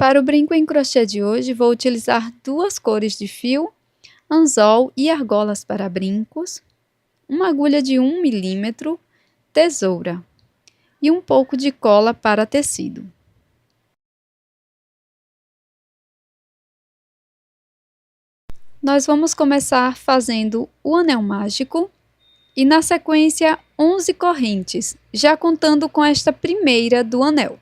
Para o brinco em crochê de hoje, vou utilizar duas cores de fio, anzol e argolas para brincos, uma agulha de 1 milímetro, tesoura e um pouco de cola para tecido. Nós vamos começar fazendo o anel mágico e, na sequência, 11 correntes, já contando com esta primeira do anel.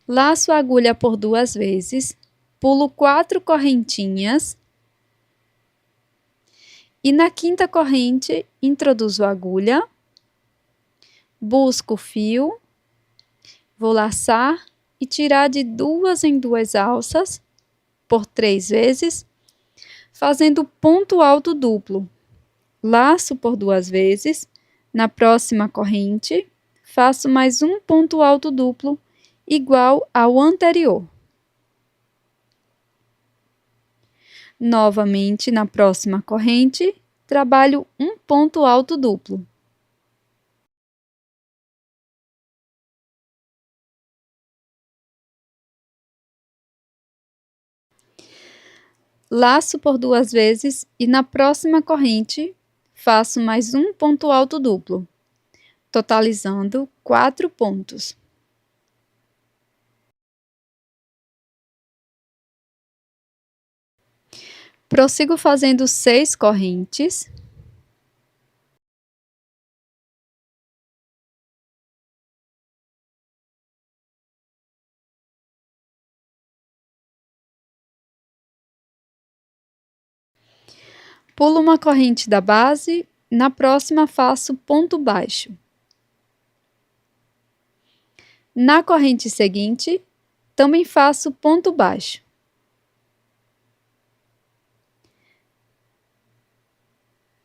Laço a agulha por 2 vezes, pulo 4 correntinhas e na quinta corrente introduzo a agulha, busco o fio, vou laçar e tirar de 2 em 2 alças por 3 vezes, fazendo ponto alto duplo. Laço por 2 vezes, na próxima corrente faço mais um ponto alto duplo igual ao anterior. Novamente, na próxima corrente, trabalho um ponto alto duplo. Laço por 2 vezes e na próxima corrente faço mais um ponto alto duplo, totalizando 4 pontos. Prossigo fazendo 6 correntes. Pulo uma corrente da base, na próxima faço ponto baixo. Na corrente seguinte, também faço ponto baixo.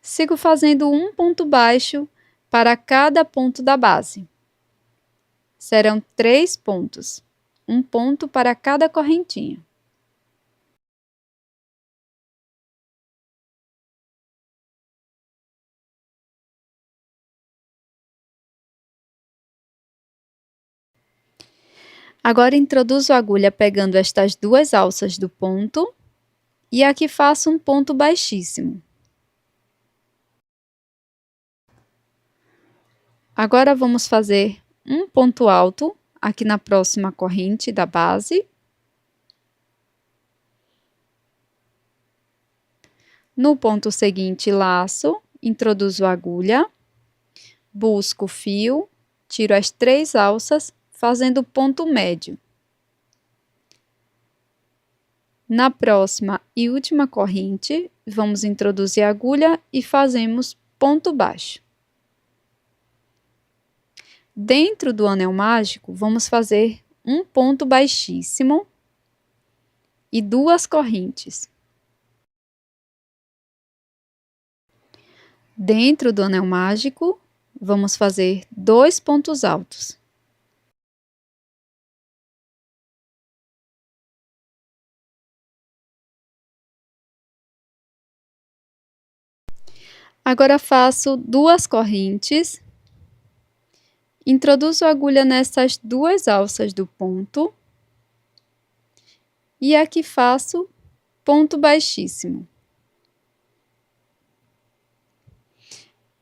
Sigo fazendo um ponto baixo para cada ponto da base. Serão 3 pontos, um ponto para cada correntinha. Agora introduzo a agulha pegando estas 2 alças do ponto e aqui faço um ponto baixíssimo. Agora vamos fazer um ponto alto aqui na próxima corrente da base. No ponto seguinte, laço, introduzo a agulha, busco o fio, tiro as 3 alças, fazendo ponto médio. Na próxima e última corrente, vamos introduzir a agulha e fazemos ponto baixo. Dentro do anel mágico, vamos fazer um ponto baixíssimo e 2 correntes. Dentro do anel mágico, vamos fazer 2 pontos altos. Agora faço 2 correntes, introduzo a agulha nessas 2 alças do ponto e aqui faço ponto baixíssimo.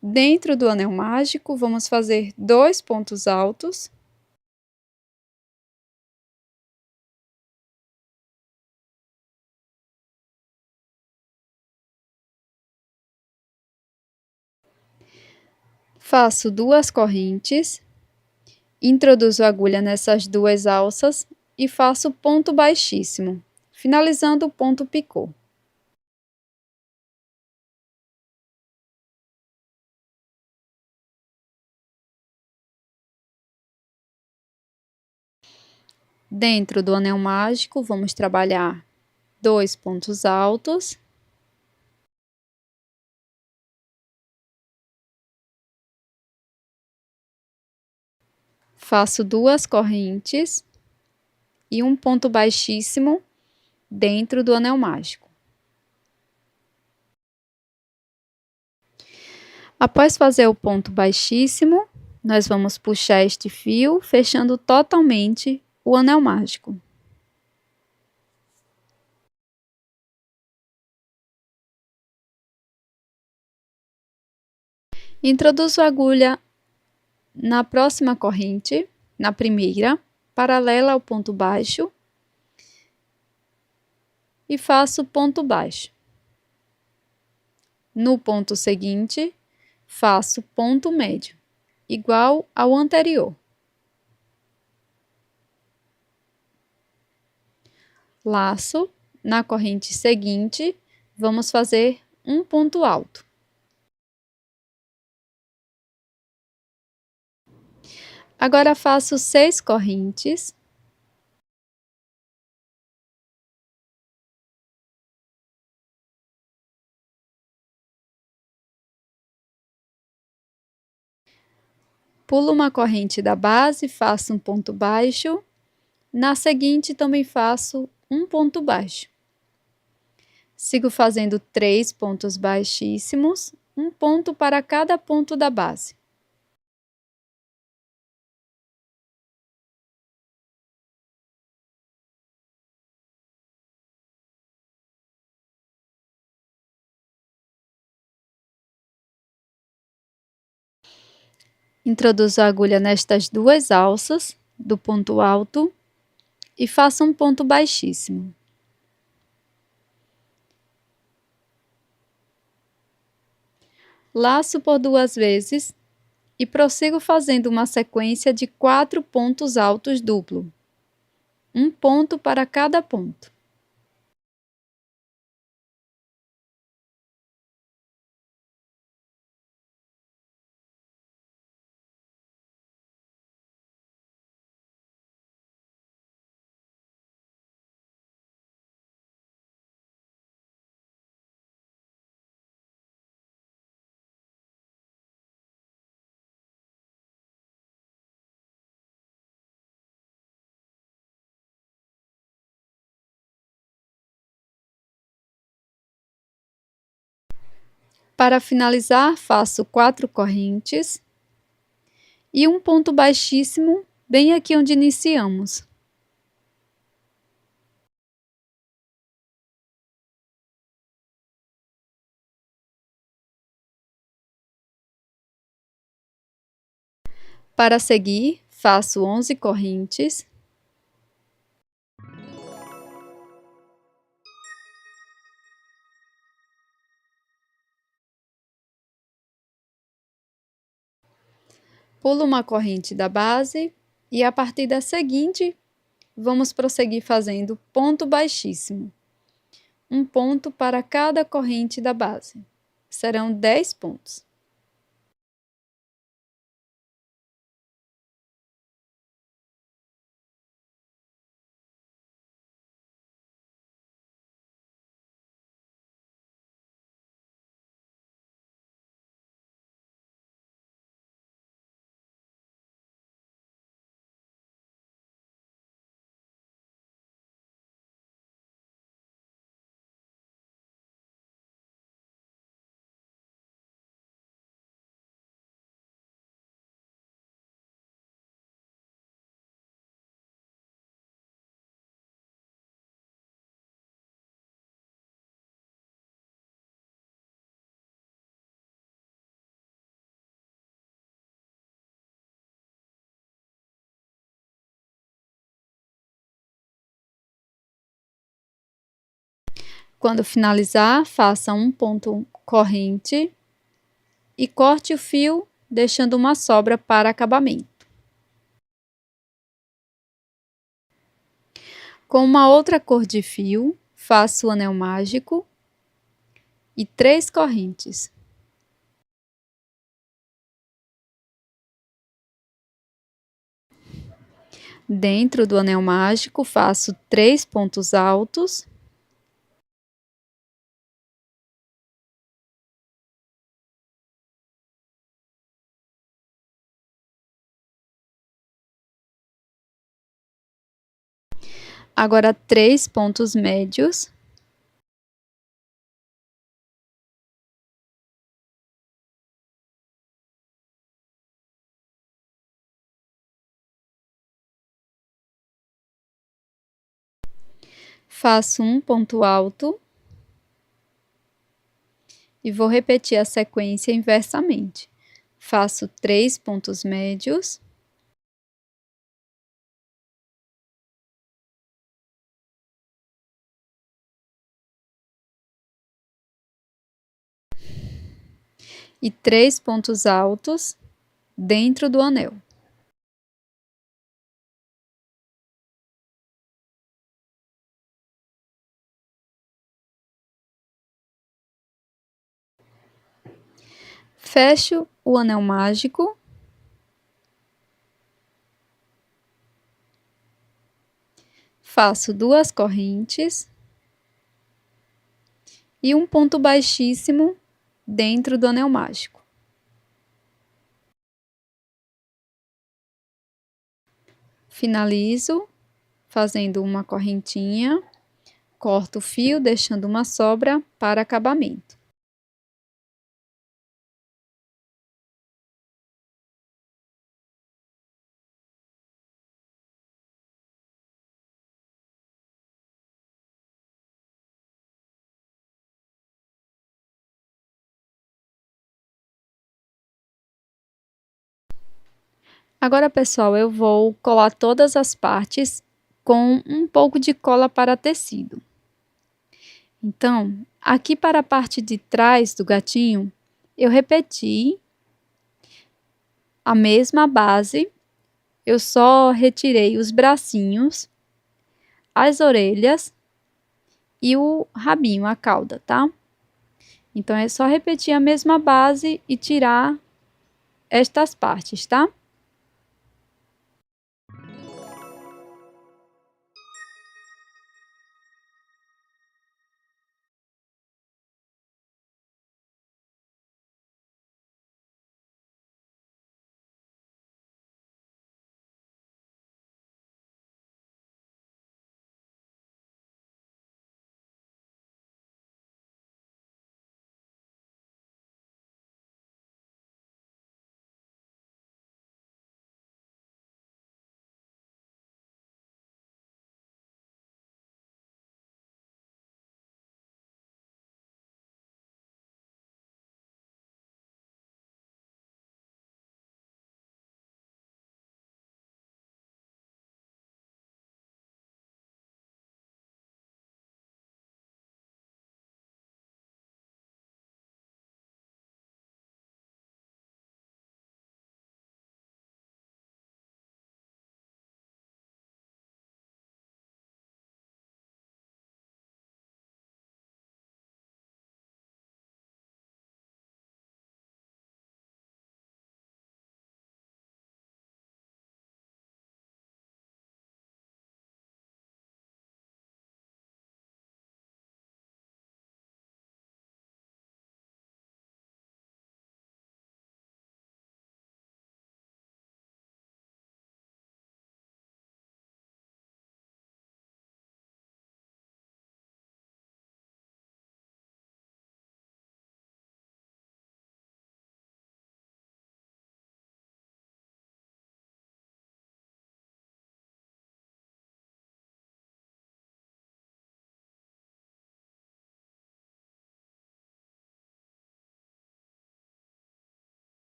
Dentro do anel mágico, vamos fazer 2 pontos altos. Faço 2 correntes, introduzo a agulha nessas 2 alças e faço ponto baixíssimo, finalizando o ponto picô. Dentro do anel mágico, vamos trabalhar 2 pontos altos. Faço 2 correntes e um ponto baixíssimo dentro do anel mágico. Após fazer o ponto baixíssimo, nós vamos puxar este fio, fechando totalmente o anel mágico. Introduzo a agulha na próxima corrente, na primeira, paralela ao ponto baixo, e faço ponto baixo. No ponto seguinte, faço ponto médio, igual ao anterior. Laço, na corrente seguinte, vamos fazer um ponto alto. Agora faço 6 correntes. Pulo uma corrente da base, faço um ponto baixo. Na seguinte, também faço um ponto baixo. Sigo fazendo 3 pontos baixíssimos, um ponto para cada ponto da base. Introduzo a agulha nestas 2 alças do ponto alto e faço um ponto baixíssimo. Laço por 2 vezes e prossigo fazendo uma sequência de 4 pontos altos duplo, um ponto para cada ponto. Para finalizar, faço 4 correntes e um ponto baixíssimo bem aqui onde iniciamos. Para seguir, faço 11 correntes. Pulo uma corrente da base e a partir da seguinte, vamos prosseguir fazendo ponto baixíssimo. Um ponto para cada corrente da base. Serão 10 pontos. Quando finalizar, faça um ponto corrente e corte o fio, deixando uma sobra para acabamento. Com uma outra cor de fio, faço o anel mágico e 3 correntes. Dentro do anel mágico, faço 3 pontos altos. Agora 3 pontos médios. Faço um ponto alto. E vou repetir a sequência inversamente. Faço 3 pontos médios. E 3 pontos altos dentro do anel. Fecho o anel mágico. Faço 2 correntes. E um ponto baixíssimo dentro do anel mágico. Finalizo fazendo uma correntinha, corto o fio, deixando uma sobra para acabamento. Agora, pessoal, eu vou colar todas as partes com um pouco de cola para tecido. Então, aqui para a parte de trás do gatinho, eu repeti a mesma base, eu só retirei os bracinhos, as orelhas e o rabinho, a cauda, tá? Então, é só repetir a mesma base e tirar estas partes, tá?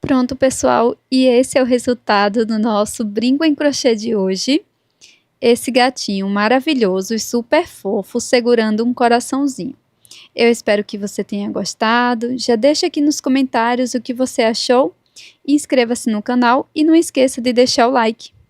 Pronto, pessoal, e esse é o resultado do nosso brinco em crochê de hoje. Esse gatinho maravilhoso e super fofo segurando um coraçãozinho. Eu espero que você tenha gostado. Já deixa aqui nos comentários o que você achou. Inscreva-se no canal e não esqueça de deixar o like.